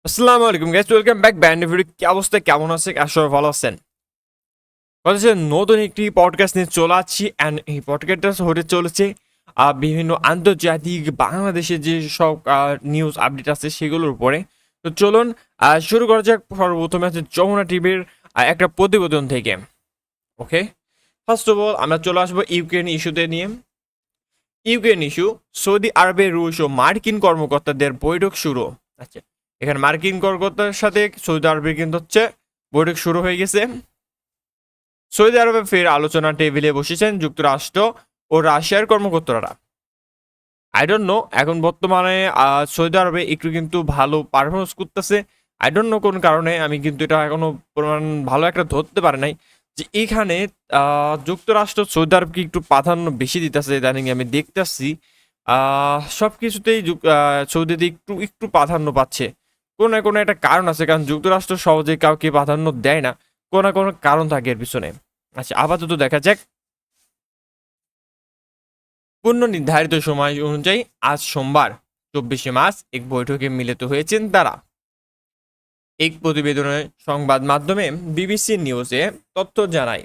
আসসালামু আলাইকুম guys, welcome back band video. কি অবস্থা, কেমন আছে? আসলে ভালো আছেন? কথা হচ্ছে নতুন একটি পডকাস্ট নিয়ে চলে আসছি অ্যান্ড এই পডকাস্টটা হতে চলেছে বিভিন্ন আন্তর্জাতিক বাংলাদেশের যে সব নিউজ আপডেট আছে সেগুলোর উপরে। তো চলুন শুরু করা যাক। সর্বপ্রথমে আছে যমুনা টিভির একটা প্রতিবেদন থেকে। ওকে, ফার্স্ট অফ অল আমরা চলে আসবো ইউক্রেন ইস্যুতে নিয়ে। ইউক্রেন ইস্যু, সৌদি আরবের রুশ ও মার্কিন কর্মকর্তাদের বৈঠক শুরু। আচ্ছা, এখানে মার্কিন কর্মকর্তার সাথে সৌদি আরবের কিন্তু হচ্ছে বৈঠক শুরু হয়ে গেছে। সৌদি আরবে ফের আলোচনা টেবিলে বসেছেন যুক্তরাষ্ট্র ও রাশিয়ার কর্মকর্তারা। আই ডোন্ট নো, এখন বর্তমানে সৌদি আরবে একটু কিন্তু ভালো পারফরমেন্স করতেছে। আই ডোন্ট নো কোন কারণে, আমি কিন্তু এটা এখনো প্রমাণ ভালো একটা ধরতে পারি নাই যে এখানে যুক্তরাষ্ট্র সৌদি আরবকে একটু প্রাধান্য বেশি দিতেছে। ইদানিং আমি দেখতেছি সব কিছুতেই সৌদিতে একটু একটু প্রাধান্য পাচ্ছে। কোনো না কোনো একটা কারণ আছে, কারণ যুক্তরাষ্ট্র সহজে কাউকে প্রাধান্য দেয় না, কোনো না কোনো কারণ থাকে এর পিছনে। আচ্ছা, আপাতত দেখা যাক। পূর্ণ নির্ধারিত সময় অনুযায়ী আজ সোমবার 24 মার্চ এক বৈঠকে মিলিত হয়েছেন তারা। এক প্রতিবেদনে সংবাদ মাধ্যমে বিবিসি নিউজে তথ্য জানায়।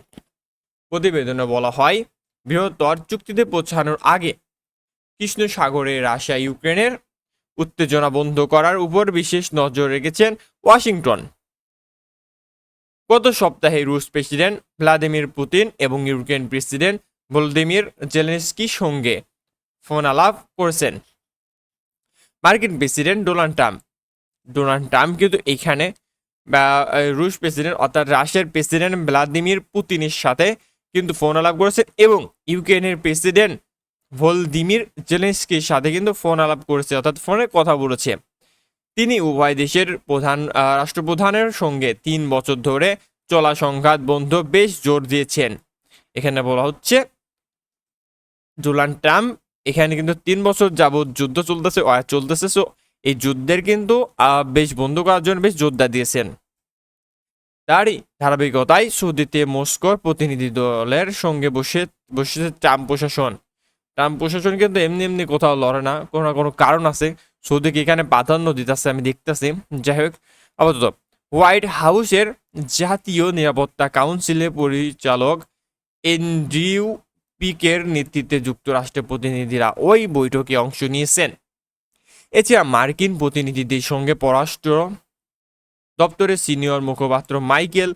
প্রতিবেদনে বলা হয়, বৃহত্তর চুক্তিতে পৌঁছানোর আগে কৃষ্ণ সাগরে রাশিয়া ইউক্রেনের উত্তেজনা বন্ধ করার উপর বিশেষ নজর রেখেছেন ওয়াশিংটন। গত সপ্তাহে রুশ প্রেসিডেন্ট ভ্লাদিমির পুতিন এবং ইউক্রেন প্রেসিডেন্ট ভলোদিমির জেলেনস্কির সঙ্গে ফোন আলাপ করেছেন মার্কিন প্রেসিডেন্ট ডোনাল্ড ট্রাম্প কিন্তু এখানে বা রুশ প্রেসিডেন্ট অর্থাৎ রাশিয়ার প্রেসিডেন্ট ভ্লাদিমির পুতিনের সাথে কিন্তু ফোন আলাপ করেছেন এবং ইউক্রেনের প্রেসিডেন্ট ভলোদিমির জেলেনস্কির সাথে কিন্তু ফোন আলাপ করেছে, অর্থাৎ ফোনে কথা বলেছে। তিনি উভয় দেশের রাষ্ট্রপ্রধানের সঙ্গে 3 বছর ধরে চলা সংঘাত বন্ধ বেশ জোর দিয়েছেন। এখানে বলা হচ্ছে ডোনাল্ড ট্রাম্প এখানে কিন্তু 3 বছর যাবৎ যুদ্ধ চলতেছে। সো এই যুদ্ধের কিন্তু বেশ বন্ধ করার জন্য বেশ জোরদার দিয়েছেন। তারই ধারাবাহিকতায় সৌদিতে মস্কোর প্রতিনিধি দলের সঙ্গে বসেছে ট্রাম্প প্রশাসন কিন্তু এমনি এমনি কোথাও লড়ে না, কোনো না কোনো কারণ আছে। সৌদিকে এখানে প্রাধান্য দিতেছে, আমি দেখতেছি। যাই হোক, আপাতত হোয়াইট হাউসের জাতীয় নিরাপত্তা কাউন্সিলের পরিচালক এন্ড্রিউ পিকের নেতৃত্বে যুক্তরাষ্ট্রের প্রতিনিধিরা ওই বৈঠকে অংশ নিয়েছেন। এছাড়া মার্কিন প্রতিনিধিদের সঙ্গে পররাষ্ট্র দপ্তরের সিনিয়র মুখপাত্র মাইকেল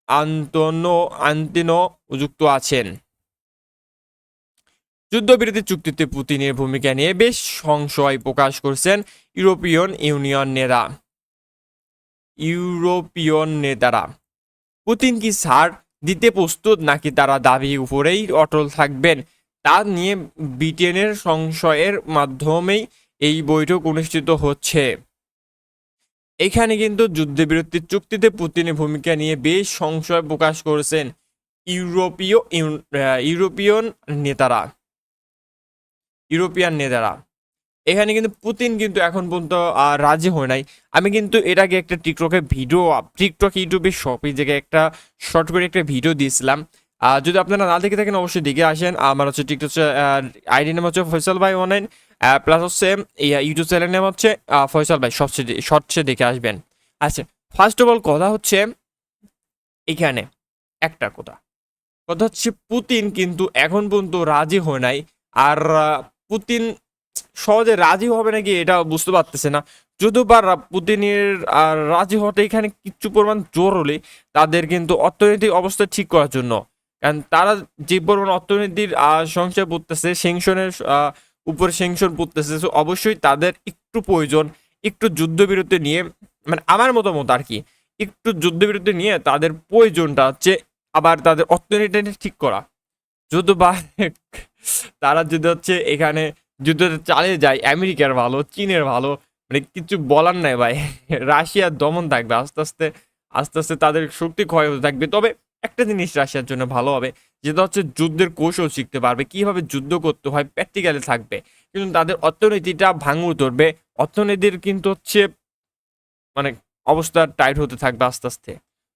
আন্তনো যুক্ত আছেন। যুদ্ধবিরতি চুক্তিতে পুতিনের ভূমিকা নিয়ে বেশ সংশয় প্রকাশ করেছেন ইউরোপীয় নেতারা। পুতিন কি ছাড় দিতে প্রস্তুত, নাকি তারা দাবি উপরেই অটল থাকবেন তা নিয়ে ব্রিটেনের সংশয়ের মাধ্যমেই এই বৈঠক অনুষ্ঠিত হচ্ছে। এখানে কিন্তু যুদ্ধবিরতির চুক্তিতে পুতিনের ভূমিকা নিয়ে বেশ সংশয় প্রকাশ করেছেন ইউরোপীয় নেতারা ইউরোপিয়ান নেতারা। এখানে কিন্তু পুতিন কিন্তু এখন পর্যন্ত রাজি হয় নাই। আমি কিন্তু এর আগে একটা টিকটক ইউটিউবে সবই জায়গায় একটা শর্ট করে একটা ভিডিও দিয়েছিলাম। যদি আপনারা না দেখে থাকেন অবশ্যই দেখে আসেন। আমার হচ্ছে টিকটক আইডি নাম হচ্ছে ফয়সাল ভাই অনলাইন, প্লাস হচ্ছে এই ইউটিউব চ্যানেল নাম হচ্ছে ফয়সাল ভাই, সবচেয়ে শর্টসে দেখে আসবেন। আচ্ছা, ফার্স্ট অফ অল কথা হচ্ছে এখানে একটা কথা কথা হচ্ছে পুতিন কিন্তু এখন পর্যন্ত রাজি হয় নাই। আর পুতিন সহজে রাজি হবে নাকি এটা বুঝতে পারতেছে না। যদিও বা পুতিনের রাজি হতে এখানে কিছু পরিমাণ জোর হলে তাদের কিন্তু অর্থনৈতিক অবস্থা ঠিক করার জন্য, কারণ তারা যে পরিমাণ অর্থনীতির সংশয় পড়তেছে, সেংশনের উপর সেংশন পড়তেছে, তো অবশ্যই তাদের একটু প্রয়োজন একটু যুদ্ধবিরতি নিয়ে, মানে আমার মতামত আর কি, একটু যুদ্ধবিরতি নিয়ে তাদের প্রয়োজনটা হচ্ছে আবার তাদের অর্থনীতিটা ঠিক করা। যুদ্ধ বা তারা যদি হচ্ছে এখানে যুদ্ধটা চালিয়ে যায়, আমেরিকার ভালো, চীনের ভালো, মানে কিছু বলার নাই ভাই। রাশিয়ার দমন থাকবে আস্তে আস্তে আস্তে আস্তে তাদের শক্তি ক্ষয় হতে থাকবে। তবে একটা জিনিস রাশিয়ার জন্য ভালো হবে, যেটা হচ্ছে যুদ্ধের কৌশল শিখতে পারবে, কিভাবে যুদ্ধ করতে হয় প্র্যাকটিক্যালি থাকবে। কিন্তু তাদের অর্থনীতিটা ভাঙুর ধরবে, অর্থনীতির কিন্তু হচ্ছে মানে অবস্থা টাইট হতে থাকবে আস্তে আস্তে।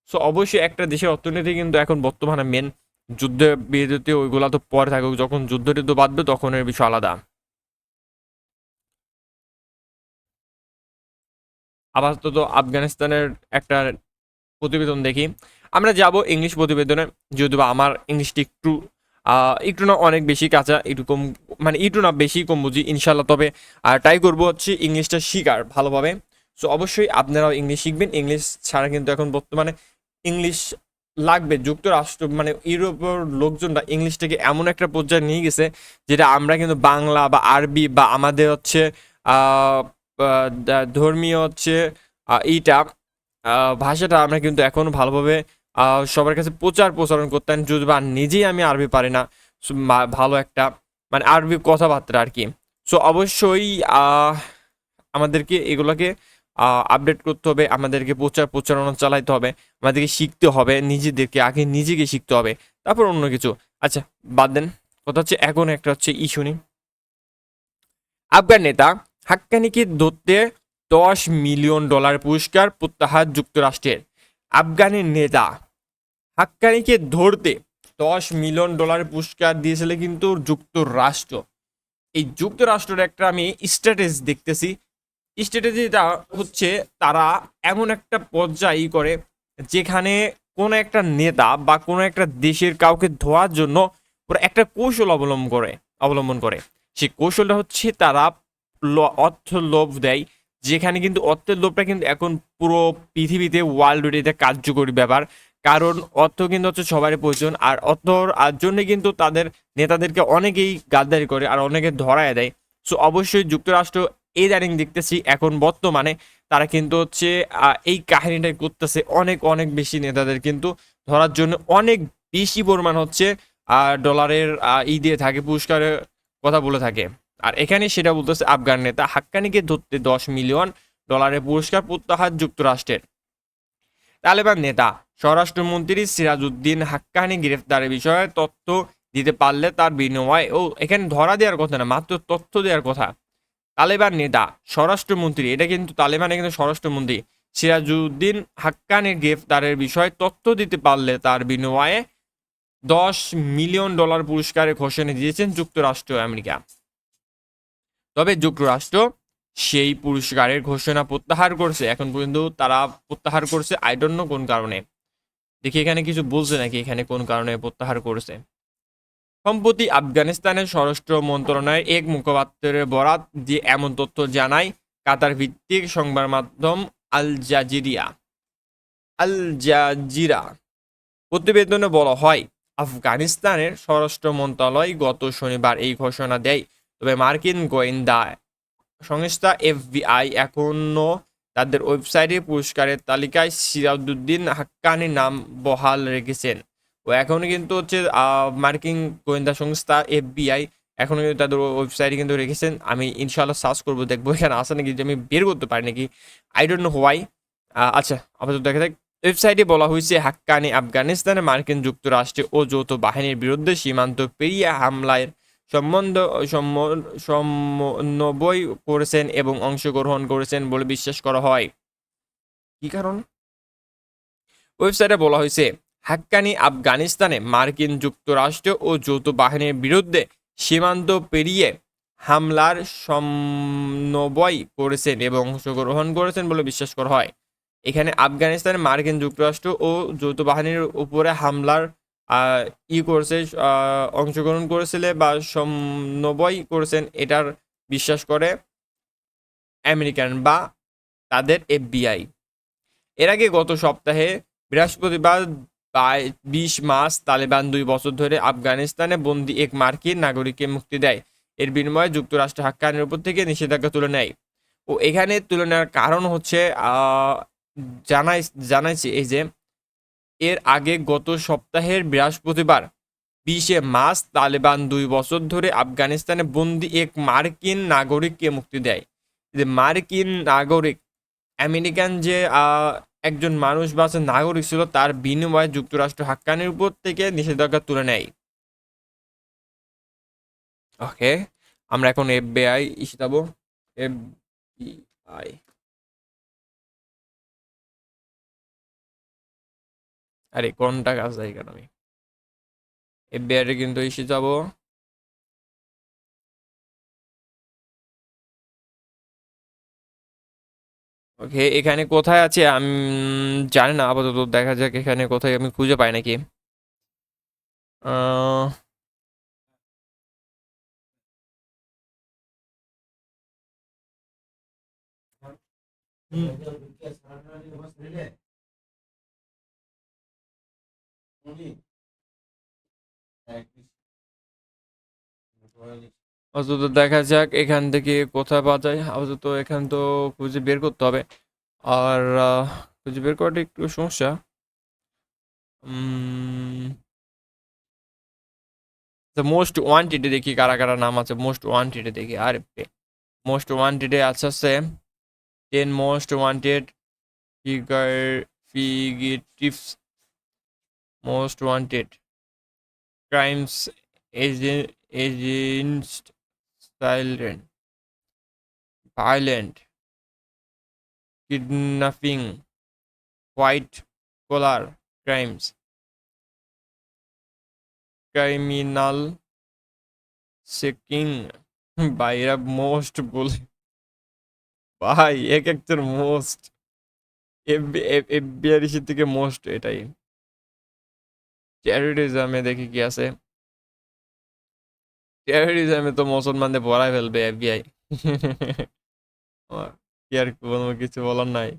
সো অবশ্যই একটা দেশের অর্থনীতি কিন্তু এখন বর্তমানে মেন। যুদ্ধ বিরতি ওইগুলা তো পরে থাকুক, যখন যুদ্ধ টুদ্ধ বাঁধবে তখন এর বিষয় আলাদা। আপাতত আফগানিস্তানের একটা প্রতিবেদন দেখি। আমরা যাব ইংলিশ প্রতিবেদনে, যদিও বা আমার ইংলিশটি একটু না অনেক বেশি কাঁচা, একটু কম, মানে একটু না বেশি কম বুঝি ইনশাল্লাহ। তবে ট্রাই করবো হচ্ছে ইংলিশটা শিখার ভালোভাবে। সো অবশ্যই আপনারাও ইংলিশ শিখবেন। ইংলিশ ছাড়া কিন্তু এখন বর্তমানে ইংলিশ লাগবে। যুক্তরাষ্ট্র মানে ইউরোপের লোকজনরা ইংলিশটাকে এমন একটা পর্যায়ে নিয়ে গেছে, যেটা আমরা কিন্তু বাংলা বা আরবি বা আমাদের হচ্ছে ধর্মীয় হচ্ছে এইটা ভাষাটা আমরা কিন্তু এখন ভালোভাবে সবার কাছে প্রচারণ করতেন, যদি বা নিজেই আমি আরবি পারি না। So, ভালো একটা মানে আরবি কথাবার্তা আর কি। সো অবশ্যই আমাদেরকে এগুলোকে আপডেট করতে হবে, আমাদেরকে প্রচারণা চালাইতে হবে, আমাদেরকে শিখতে হবে, নিজেদেরকে আগে নিজেকে শিখতে হবে, তারপর অন্য কিছু। আচ্ছা, বাদ দেন। কথা হচ্ছে এখন একটা হচ্ছে ইস্যু নিই। আফগান নেতা হাক্কানিকে ধরতে $10 মিলিয়ন পুরস্কার প্রত্যাহার যুক্তরাষ্ট্রের। আফগানের নেতা হাক্কানিকে ধরতে $10 মিলিয়ন পুরস্কার দিয়েছিল কিন্তু যুক্তরাষ্ট্র। এই যুক্তরাষ্ট্রের একটা আমি স্ট্র্যাটেজি দেখতেছি। স্ট্র্যাটেজিটা হচ্ছে তারা এমন একটা পর্যায় করে, যেখানে কোনো একটা নেতা বা কোনো একটা দেশের কাউকে ধোয়ার জন্য ওরা একটা কৌশল অবলম্বন করে। সেই কৌশলটা হচ্ছে তারা অর্থ লোভ দেয়, যেখানে কিন্তু অর্থের লোভটা কিন্তু এখন পুরো পৃথিবীতে ওয়ার্ল্ড এটা কার্যকরী ব্যাপার। কারণ অর্থ কিন্তু হচ্ছে সবারই প্রয়োজন, আর অর্থর জন্য কিন্তু তাদের নেতাদেরকে অনেকেই গাদ্দারি করে আর অনেকে ধরায় দেয়। সো অবশ্যই যুক্তরাষ্ট্র এই ইদানিং দেখতেছি এখন বর্তমানে তারা কিন্তু হচ্ছে এই কাহিনীটাই করতেছে, অনেক অনেক বেশি নেতাদের কিন্তু ধরার জন্য অনেক বেশি পরিমাণ হচ্ছে ডলারের দিয়ে থাকে, পুরস্কারের কথা বলে থাকে। আর এখানে সেটা বলতেছে আফগান নেতা হাক্কানিকে ধরতে $10 মিলিয়ন পুরস্কার প্রত্যাহার যুক্তরাষ্ট্রের। তালেবান নেতা স্বরাষ্ট্রমন্ত্রী সিরাজউদ্দিন হাক্কানি গ্রেফতারের বিষয়ে তথ্য দিতে পারলে তার বিনিময়ে, এখানে ধরা দেওয়ার কথা না, মাত্র তথ্য দেওয়ার কথা। তালেবান নেতা স্বরাষ্ট্রমন্ত্রী, এটা কিন্তু তালেবানের কিন্তু স্বরাষ্ট্রমন্ত্রী সিরাজউদ্দিন হাক্কানির গ্রেফতারের বিষয়ে তথ্য দিতে পারলে তার বিনিময়ে $10 মিলিয়ন পুরস্কারের ঘোষণা দিয়েছেন যুক্তরাষ্ট্র আমেরিকা। তবে যুক্তরাষ্ট্র সেই পুরস্কারের ঘোষণা প্রত্যাহার করছে। এখন পর্যন্ত তারা প্রত্যাহার করছে, আই ডোন্ট নো কোন কারণে। দেখি এখানে কিছু বলছে নাকি এখানে কোন কারণে প্রত্যাহার করেছে। সম্প্রতি আফগানিস্তানের স্বরাষ্ট্র মন্ত্রণালয়ের এক মুখপাত্রের বরাত দিয়ে এমন তথ্য জানায় কাতার ভিত্তিক সংবাদ মাধ্যম আল জাজিরা। প্রতিবেদনে বলা হয়, আফগানিস্তানের স্বরাষ্ট্র মন্ত্রণালয় গত শনিবার এই ঘোষণা দেয়। তবে মার্কিন গোয়েন্দা সংস্থা এফবিআই এখনও তাদের ওয়েবসাইটে পুরস্কারের তালিকায় সিরাজউদ্দিন হাক্কানির নাম বহাল রেখেছেন। এখনও কিন্তু হচ্ছে মার্কিন গোয়েন্দা সংস্থা এফবিআই এখনও কিন্তু তাদের ওয়েবসাইটে কিন্তু রেখেছেন। আমি ইনশাআল্লাহ সার্চ করবো, দেখবো এখানে আসে নাকি, যে আমি বের করতে পারি নাকি, আই ডোন্ট নো হোয়াই। আচ্ছা, আপাতত দেখা যাক। ওয়েবসাইটে বলা হয়েছে, হাক্কানি আফগানিস্তানে মার্কিন যুক্তরাষ্ট্র ও যৌথ বাহিনীর বিরুদ্ধে সীমান্ত পেরিয়ে হামলায় সমন্বয় করেছেন এবং অংশগ্রহণ করেছেন বলে বিশ্বাস করা হয়। কি কারণ? ওয়েবসাইটে বলা হয়েছে, হাক্কানি আফগানিস্তানে মার্কিন যুক্তরাষ্ট্র ও যৌথ বাহিনীর বিরুদ্ধে সীমান্ত পেরিয়ে হামলার সমন্বয় করেছেন এবং অংশগ্রহণ করেছেন বলে বিশ্বাস করা হয়। এখানে আফগানিস্তানে মার্কিন যুক্তরাষ্ট্র ও যৌথ বাহিনীর উপরে হামলার করেছে, অংশগ্রহণ করেছিল বা সমন্বয় করেছেন, এটার বিশ্বাস করে আমেরিকান বা তাদের এফবিআই। এর আগে গত সপ্তাহে বৃহস্পতিবার 20 মার্চ তালেবান 2 বছর ধরে আফগানিস্তানে বন্দী এক মার্কিন নাগরিককে মুক্তি দেয়। এর বিনিময়ে যুক্তরাষ্ট্র হাক্কানির উপর থেকে নিষেধাজ্ঞা তুলে নেয়। এখানে তুলে নেওয়ার কারণ হচ্ছে জানাইছে এই যে এর আগে গত সপ্তাহের বৃহস্পতিবার 20 মার্চ তালেবান 2 বছর ধরে আফগানিস্তানে বন্দী এক মার্কিন নাগরিককে মুক্তি দেয়। যে মার্কিন নাগরিক, আমেরিকান যে একজন মানুষ বা নাগরিক ছিল, তার বিনিময়ে যুক্তরাষ্ট্র হাক্কানির উপর থেকে নিষেধাজ্ঞা তুলে নেয়। ওকে, আমরা এখন এফবিআই যাবো। এফবিআই, আরে কোনটা কাজ যাই কেন আমি এফবিআই কিন্তু এসে যাব। ওকে, এখানে কোথায় আছে আমি জানি না, আপাতত দেখা যাক এখানে কোথায় আমি খুঁজে পাই নাকি। আহ, আপাতত দেখা যাক এখান থেকে কোথায় পাওয়া যায়। আপাতত এখান তো খুঁজে বের করতে হবে। আর খুঁজে বের করাটা একটু সমস্যা। দ্য মোস্ট ওয়ান্টেডে দেখি কারা কারা নাম আছে, মোস্ট ওয়ান্টেডে দেখি। আরে মোস্ট ওয়ান্টেডে আছে আছে 10 most wanted figure fugitives, most wanted crimes against silent violent kidnapping white collar crimes criminal checking. ভাই এরা মোস্ট বলে, ভাই এক একজন মোস্ট, এফবিআই থেকে মোস্ট এটাই। টেরোরিজমে দেখি কি আছে। টেরোরিজমে তো মুসলমানদের ভরাই ফেলবে এফবিআই। কি আর কোনো কিছু বলার নাই।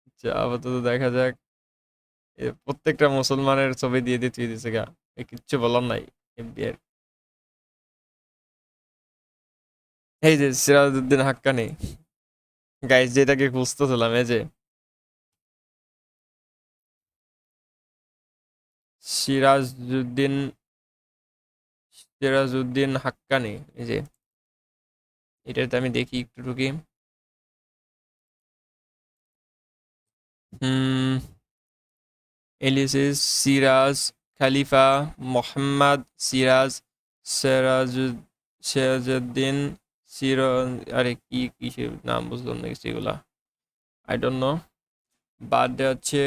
আচ্ছা, আপাতত দেখা যাক। প্রত্যেকটা মুসলমানের ছবি দিয়ে দিয়ে তুই দিছে গা, কিচ্ছু বলার নাই এফবিআই। এই যে সিরাজউদ্দিন হাক্কানি, গাইজ যেটাকে খুঁজতেছিলাম, এই যে সিরাজউদ্দিন সিরাজউদ্দিন হাক্কানি, এই যে এটাতে আমি দেখি একটু ঢুকি। হুম, এলিসিস সিরাজ খালিফা মোহাম্মদ সিরাজ সিরাজউদ্দিন সিরাজ, আরে কি কিসের নাম বুঝলাম না কিছু এগুলা, আই ডোন্ট নো। বার্থডে হচ্ছে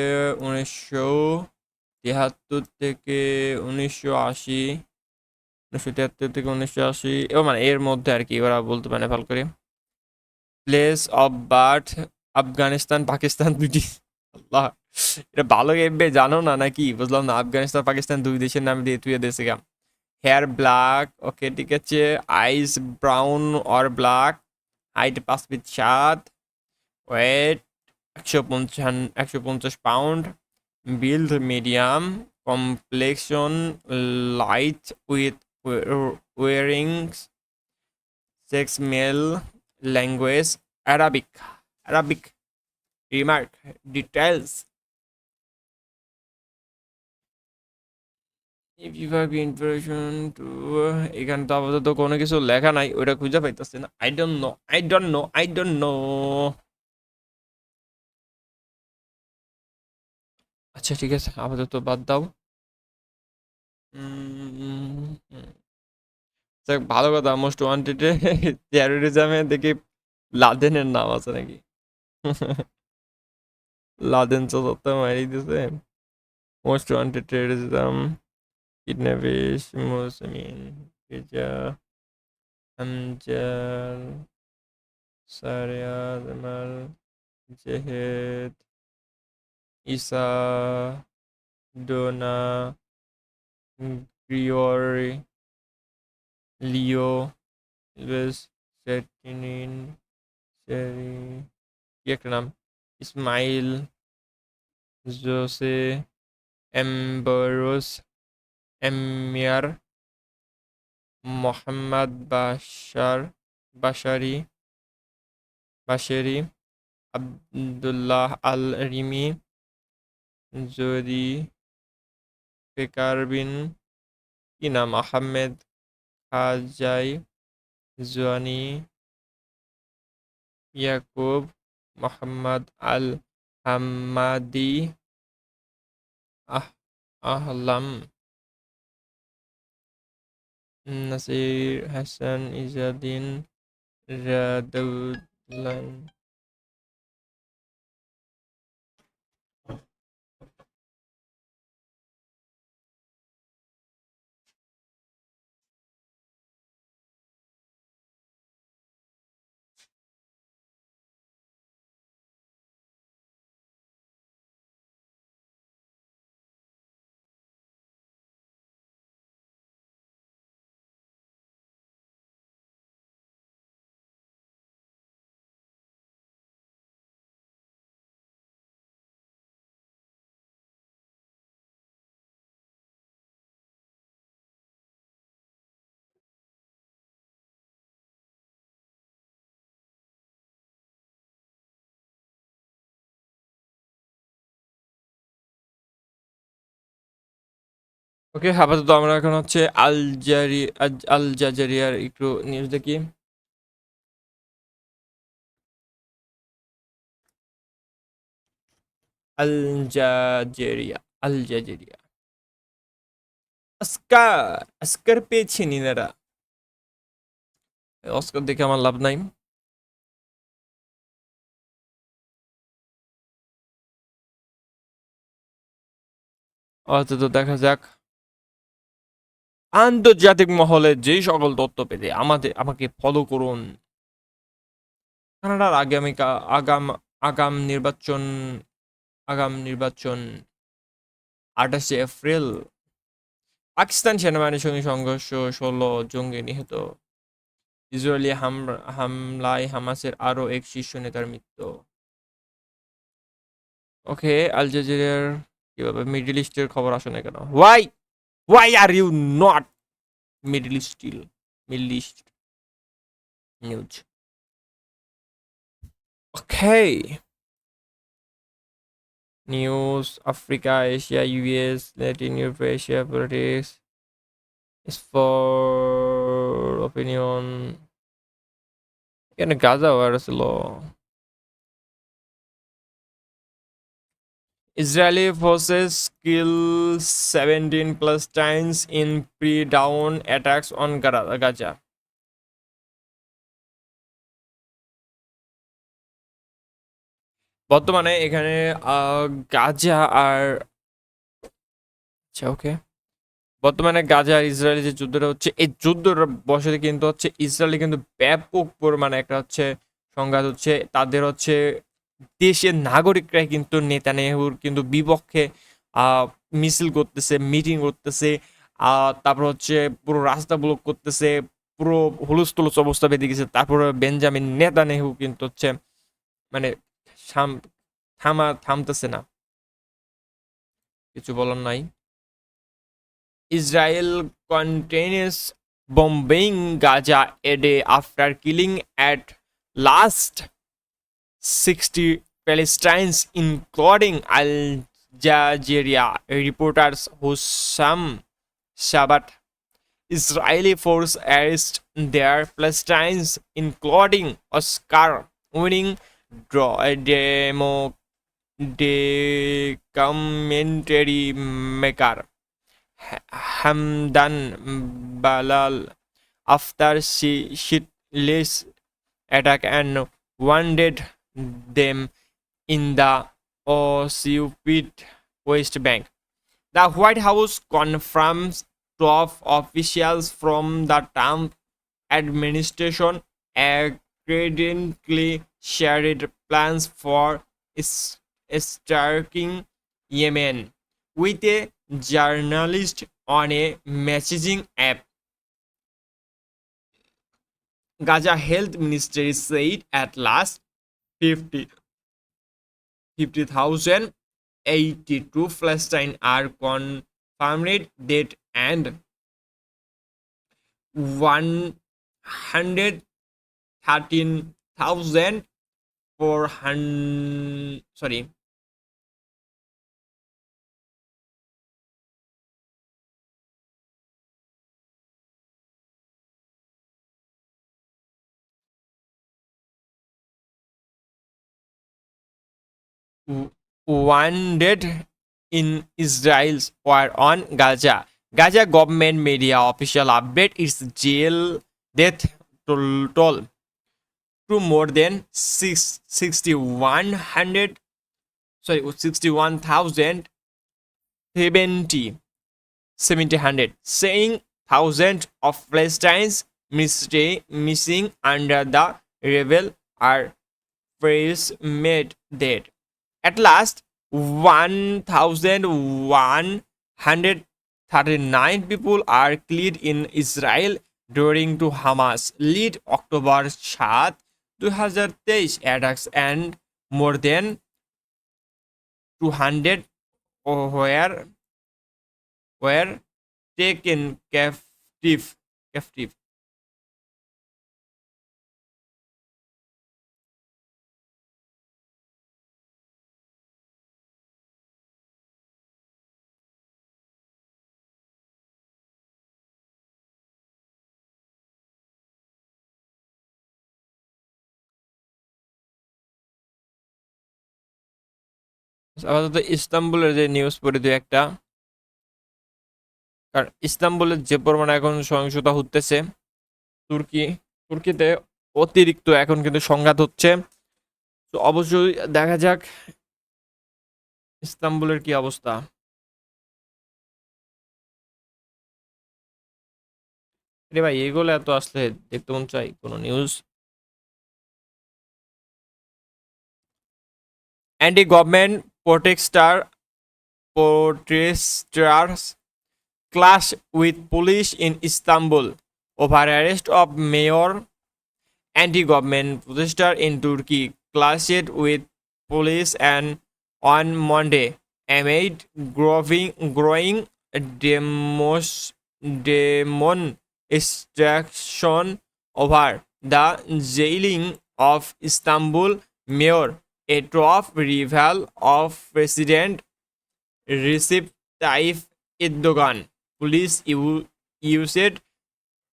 1973 থেকে 1980, 1973 থেকে 1980, ও মানে এর মধ্যে আর কি, ওরা বলতে পারে ভালো করে। Place of birth Afghanistan Pakistan দুইটি। আল্লাহ, এটা ভালো গেমবে জানো না নাকি, বুঝলাম না। আফগানিস্তান পাকিস্তান দুই দেশের নাম দিয়ে তুই দিয়েছে গা। হেয়ার ব্ল্যাক, ওকে ঠিক আছে। Eyes brown or black, height 5 feet 7, weight 150 pound, build medium, complexion light with wearing, sex male, language Arabic, Arabic, remark details. If you have information to, এখানে তো আপাতত কোনো কিছু লেখা নাই, ওটা খুঁজে পাইতেছে না। I don't know, I don't know, I don't know. আচ্ছা ঠিক আছে, আপাতত বাদ দাও। যাক, ভালো কথা, মোস্ট ওয়ান্টেডে টেরোরিজমে দেখি লাদেনের নাম আছে নাকি। লাদেন তো সত্য মারি দিছে। মোস্ট ওয়ান্টেড টেরোরিজম, কিডন্যাপিস মুসলিম পিজা আমজাল সারিয়াদ মাল জেহেদ ইসা ডোনা গ্রিওরি লিও লুইস সেটিনিন সেরি, কি একটা নাম, ইসমাইল জোসে এম্বরোস এমিয়ার মোহাম্মদ বাশারি বাশেরি আব্দুল্লাহ আল রিমি জরি ফেকারবিন, কি নাম, আহমেদ খাজাই জোয়ানি ইয়াকুব মোহাম্মদ আল হাম্মাদি আহ আহলাম নাসির হাসান ইজাদিন রাদউল্লাহ। ওকে, আপাতত আমরা এখন হচ্ছে আল জাজেরিয়ার একটু নিউজ দেখি। আল জাজেরিয়া, আল জাজেরিয়া। অস্কার, অস্কার পেয়েছে নিনারা। অস্কার দেখে আমার লাভ নাই। অন্তত দেখা যাক আন্তর্জাতিক মহলে যেই সকল তথ্য পেতে আমাকে ফলো করুন। কানাডার আগাম আগাম নির্বাচন আগাম নির্বাচন 28শে এপ্রিল। পাকিস্তান সেনাবাহিনীর সঙ্গে সংঘর্ষ, 16 জঙ্গি নিহত। ইসরায়েলি হামলায় হামাসের আরও এক শীর্ষ নেতার মৃত্যু। ওকে, আল জাজিরার কিভাবে মিডল ইস্টের খবর আসে না কেন? Why are you not Middle East news? Okay, news Africa, Asia, US, Latin Europe, Asia politics for opinion. এখানে গাজা ওয়ার ছিল। Israeli forces kill 17 Palestinians in pre-dawn attacks on Gaza. বর্তমানে এখানে গাজা আর আচ্ছা ওকে, বর্তমানে গাজা আর ইসরায়েলি যে যুদ্ধটা হচ্ছে, এই যুদ্ধের বসে কিন্তু হচ্ছে ইসরায়েলি কিন্তু ব্যাপক পরিমাণে একটা হচ্ছে সংঘাত হচ্ছে। তাদের হচ্ছে দেশের নাগরিকরাই কিন্তু নেতানিয়াহুর কিন্তু বিপক্ষে আহ, মিছিল করতেছে, মিটিং করতেছে, তারপর হচ্ছে পুরো রাস্তা ব্লক করতেছে, পুরো হুলস্থুলুস অবস্থা বেঁধে গেছে। তারপরে বেঞ্জামিন নেতানিয়াহু কিন্তু হচ্ছে মানে থামতেছে না, কিছু বলার নাই। Israel continues bombing Gaza a day after killing at last 60 Palestinians, including Al Jazeera reporters Hussam Shabat. Israeli force arrest their Palestinians, including Oscar winning draw a documentary maker Hamdan Balal after she shitless attack and wounded them in the occupied West Bank. The White House confirms 12 officials from the Trump administration accidentally shared plans for striking Yemen with a journalist on a messaging app. Gaza Health Ministry said at last 50 50,082 Palestinians are confirmed dead and 113,400 sorry 100 in Israel's war on Gaza. Gaza government media official update its jail death toll to more than 6,100 sorry 61,070 700, saying thousands of Palestinians missing under the rebel are praise made dead. At last, 1,139 people are killed in Israel during to Hamas lead October 7, 2023 attacks and more than 200 were taken captive. আপাতত ইস্তাম্বুলের যে news পড়ে দু একটা, কারণ ইস্তাম্বুলের যে পরিমাণে এখন সহিংসতা হতেছে, তুর্কিতে অতিরিক্ত এখন কিন্তু সংঘাত হচ্ছে। তো অবশ্যই দেখা যাক ইস্তাম্বুলের কি অবস্থা। রে ভাই এগুলো এত আসলে দেখতে মন চাই কোনো news. Anti government protesters clash with police in Istanbul over arrest of mayor. Anti-government protesters in Turkey clashed with police and on Monday amid growing demonstration over the jailing of Istanbul mayor, a top rival of President Recep Tayyip Erdogan. Police used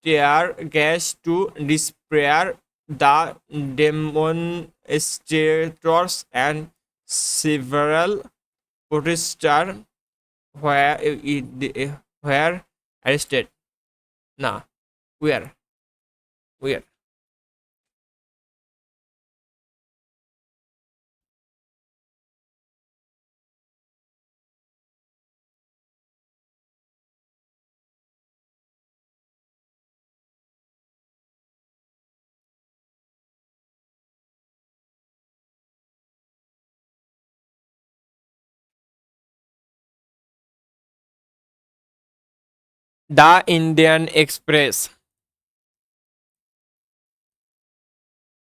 tear gas to disperse the demonstrators and several protesters were arrested. Nah, where? Where? The Indian Express.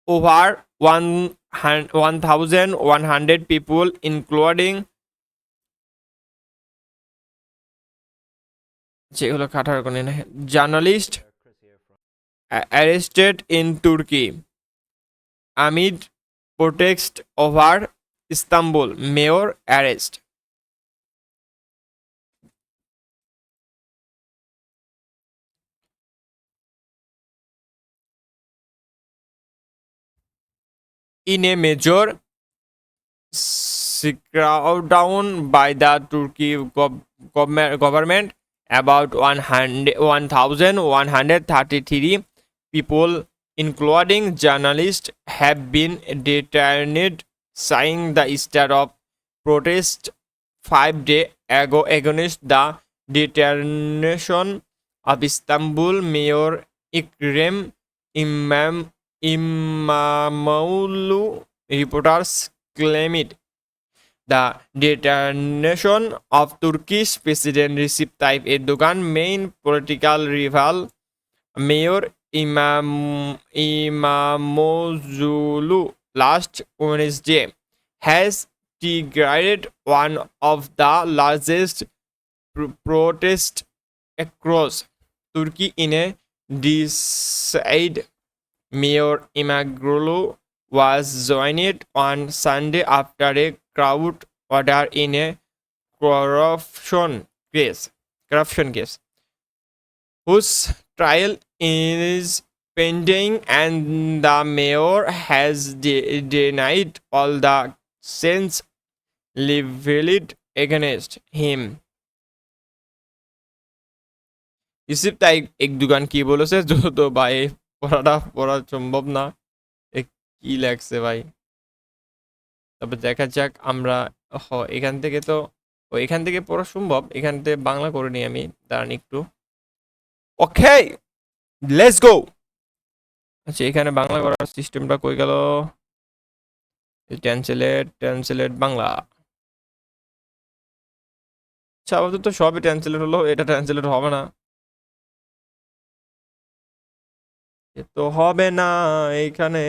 Over 1,100 people, including যেগুলো কাটার কোনো journalists arrested in Turkey amid protest over Istanbul mayor arrest. In a major crackdown by the Turkey government, about 1,133 people, including journalists, have been detained, saying the start of protest 5 days ago against the determination of Istanbul Mayor Ekrem Imamoglu. Reporters claimed the determination of Turkish President Recep Tayyip Erdogan, main political rival Mayor Imamoglu, last Wednesday has triggered one of the largest protests across Turkey in a decade. Mayor Imamoglu was joined on Sunday after a court order in a corruption case, whose trial is pending, and the mayor has denied all the charges leveled against him. Yusuf তাই একদুগান কি বলেছে যত ভাই পড়া সম্ভব না, কি লাগছে ভাই। তবে দেখা যাক আমরা এখান থেকে তো এখান থেকে পড়া সম্ভব, এখান থেকে বাংলা করে নিই আমি, দাঁড়ান একটু। Okay let's go. আচ্ছা এখানে বাংলা করার সিস্টেমটা কই গেল? ট্রান্সলেট বাংলা। আচ্ছা আপাতত সবই ট্রান্সলেট হলো, এটা ট্রান্সলেট হবে না, তো হবে না এইখানে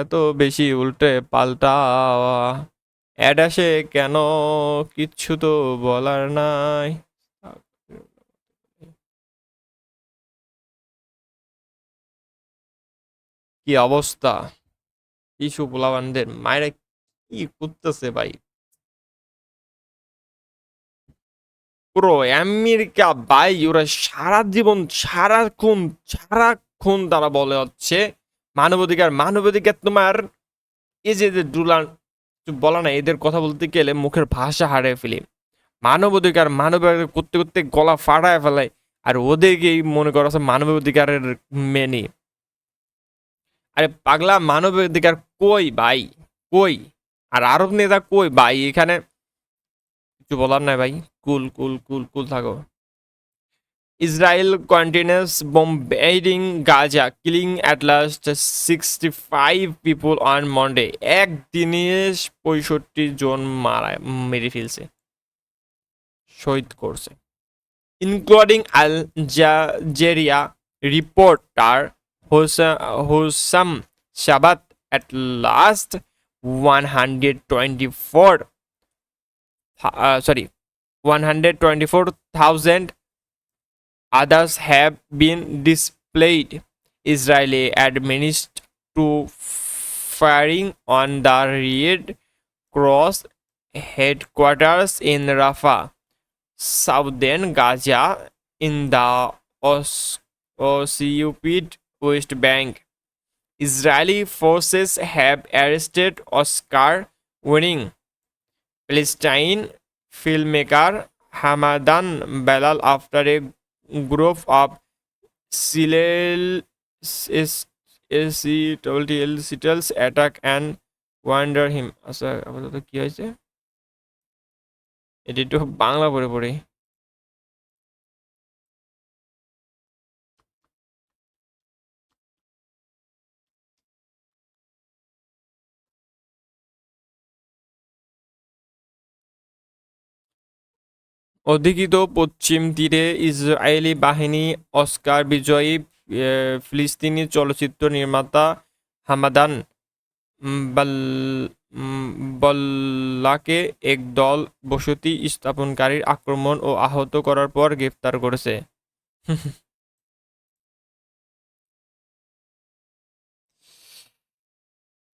এত বেশি উল্টে পাল্টা অ্যাড আসে কেন, কিচ্ছু তো বলার নাই। কি অবস্থা ইস্যু পোলাবানদের মায়েরা কি করতেছে ভাই। পুরো আমেরিকা ভাই ওরা সারা জীবন সারাক্ষণ তারা বলে হচ্ছে মানবাধিকার। তোমার এই যে ডোনাল্ড কিছু বলা নাই, এদের কথা বলতে গেলে মুখের ভাষা হারিয়ে ফেলি। মানবাধিকার মানবাধিকার করতে করতে গলা ফাটায় ফেলায়, আর ওদেরকেই মনে করা হচ্ছে মানবাধিকারের মেনে। আরে পাগলা, মানবাধিকার কই ভাই, কই? আর আরব নেতা কই ভাই? এখানে কিছু বলার নাই ভাই। কুল কুল কুল কুল থাকো। Israel continues bombarding Gaza, killing at least 65 people on Monday. একদিনে 65 জন মেরে ফেলছে, শহীদ করছে, including Al Jazeera reporter Hossam Shabat. At last 124 124,000 others have been displayed. Israeli administered to firing on the Red Cross headquarters in Rafah, southern Gaza, in the occupied West Bank. Israeli forces have arrested Oscar-winning Palestine filmmaker Hamadan Belal after a group of Seattle's attack and wander him. আচ্ছা আপাতত কি হয়েছে এটা একটু বাংলা পড়ে পড়ে। অধিকৃত পশ্চিম তীরে ইসরায়েলি বাহিনী অস্কার বিজয়ী ফিলিস্তিনি চলচ্চিত্র নির্মাতা হামাদান বল্লাকে এক দল বসতি স্থাপনকারীর আক্রমণ ও আহত করার পর গ্রেফতার করেছে।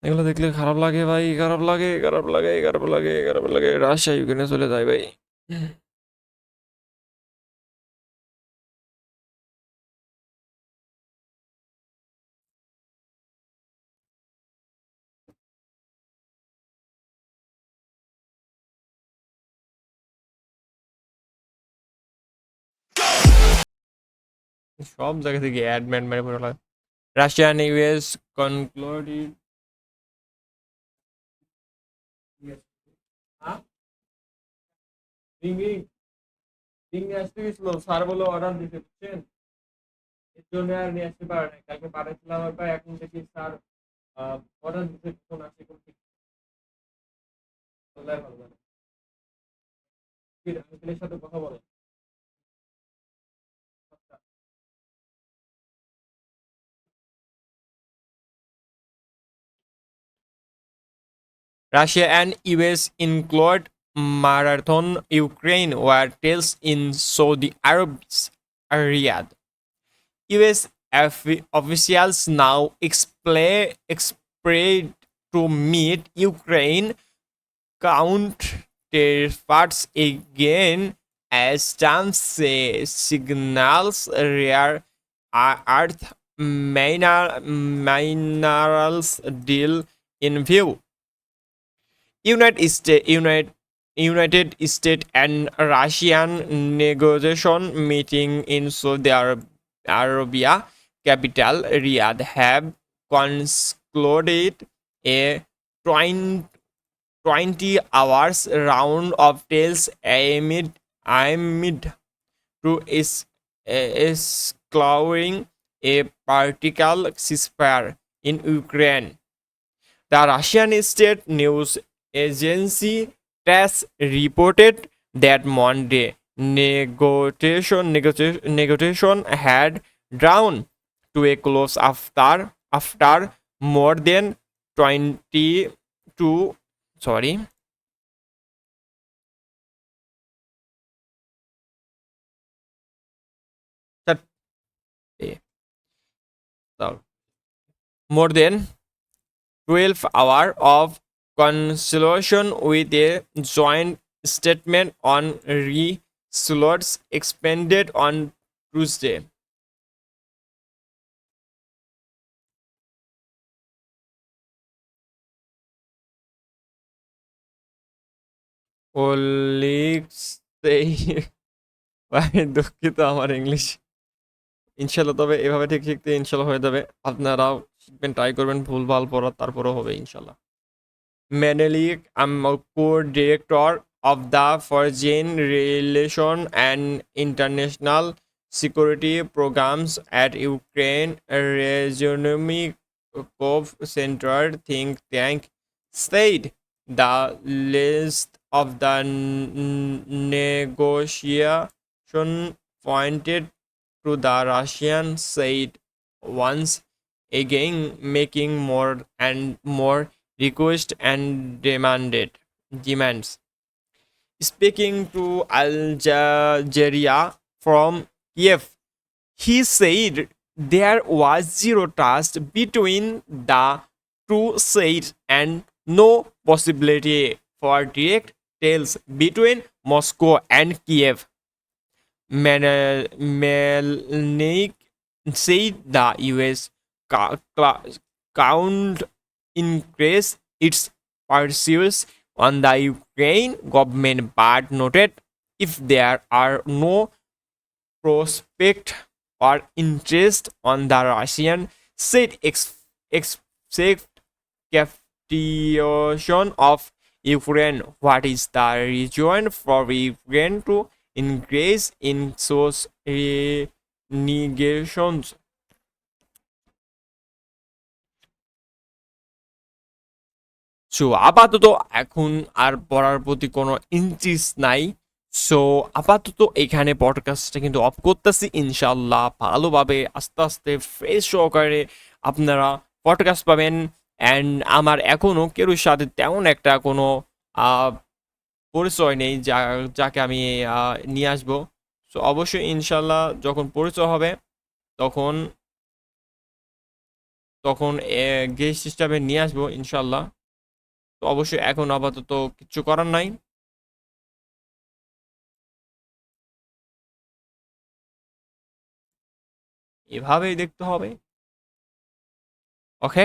এগুলো দেখলে খারাপ লাগে ভাই, খারাপ লাগে, খারাপ লাগে, খারাপ লাগে, খারাপ লাগে। রাশিয়া ইউক্রেনে চলে যায় ভাই। সব জায়গা থেকে অ্যাডম্যান মেরে পড়ে লাগে। রাশিয়ান ইউএস কনক্লুডেড আসতে গেছিল, স্যার বলে অর্ডার দিতে, বুঝছেন? এর জন্য আর নিয়ে আসতে পারে না। কালকে পাঠাচ্ছিলাম আবার, এখন দেখি স্যার অর্ডার দিতে ফোন আসছে, কোন ঠিক আল্লাহ ভালো জানে। আঙ্কেলের সাথে কথা বলে। Russia and US include marathon Ukraine war tells in Saudi Arabia. Riyadh. US officials now expect to meet Ukraine counterparts again as Trump signals rare earth minerals deal in view. United States and Russian negotiation meeting in Saudi Arabia capital Riyadh have concluded a 20 hours round of talks amid to escalating a political ceasefire in Ukraine. The Russian state news agency TASS reported that Monday negotiation had drawn to a close after more than 22 sorry more than 12 hours of consultation with a joint statement on results expanded on Tuesday. colleagues say ভাই দুঃখিত আমার English ইনশাল্লাহ, তবে এভাবে ঠিক শিখতে ইনশাল্লাহ হয়ে যাবে। আপনারাও শিখবেন, ট্রাই করবেন, ভুলভাল পড়া তারপরেও হবে ইনশাল্লাহ। Menelik, I'm a co-director of the Foreign Relation and International Security Programs at Ukraine Rezonimikov Center think tank, said the list of the negotiation pointed to the Russian side once again making more and more requests and demands. Speaking to Al Jazeera from Kiev, he said there was zero trust between the two sides and no possibility for direct deals between Moscow and Kiev. Melnik said the US count increase its pursuits on the Ukraine government, but noted if there are no prospect or interest on the Russian side, expect capitulation of Ukraine. What is the reason for Ukraine to engage in such renegotiations? So আপাতত এখন আর পড়ার প্রতি কোনো interest নাই। So আপাতত এখানে পডকাস্টটা কিন্তু of করতেছি। ইনশাল্লাহ ভালোভাবে আস্তে আস্তে ফ্রেশ সহকারে আপনারা পডকাস্ট পাবেন। অ্যান্ড আমার এখনও কেউর সাথে তেমন একটা কোনো পরিচয় নেই যাকে আমি নিয়ে আসবো। সো অবশ্যই ইনশাল্লাহ যখন পরিচয় হবে তখন তখন গেস্ট সিস্টেমে নিয়ে আসবো ইনশাল্লাহ। তো অবশ্যই এখন আপাতত কিচ্ছু করার নাই। এভাবেই দেখতে হবে। ওকে,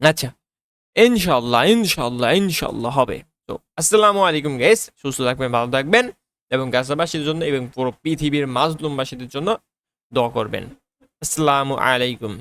আচ্ছা, ইনশাল্লাহ ইনশাল্লাহ ইনশাল্লাহ হবে। তো আসসালামু আলাইকুম গাইস, সুস্থ থাকবেন, ভালো থাকবেন এবং গাছাবাসীর জন্য এবং পুরো পৃথিবীর মাজলুমবাসীদের জন্য দোয়া করবেন। আসসালামু আলাইকুম।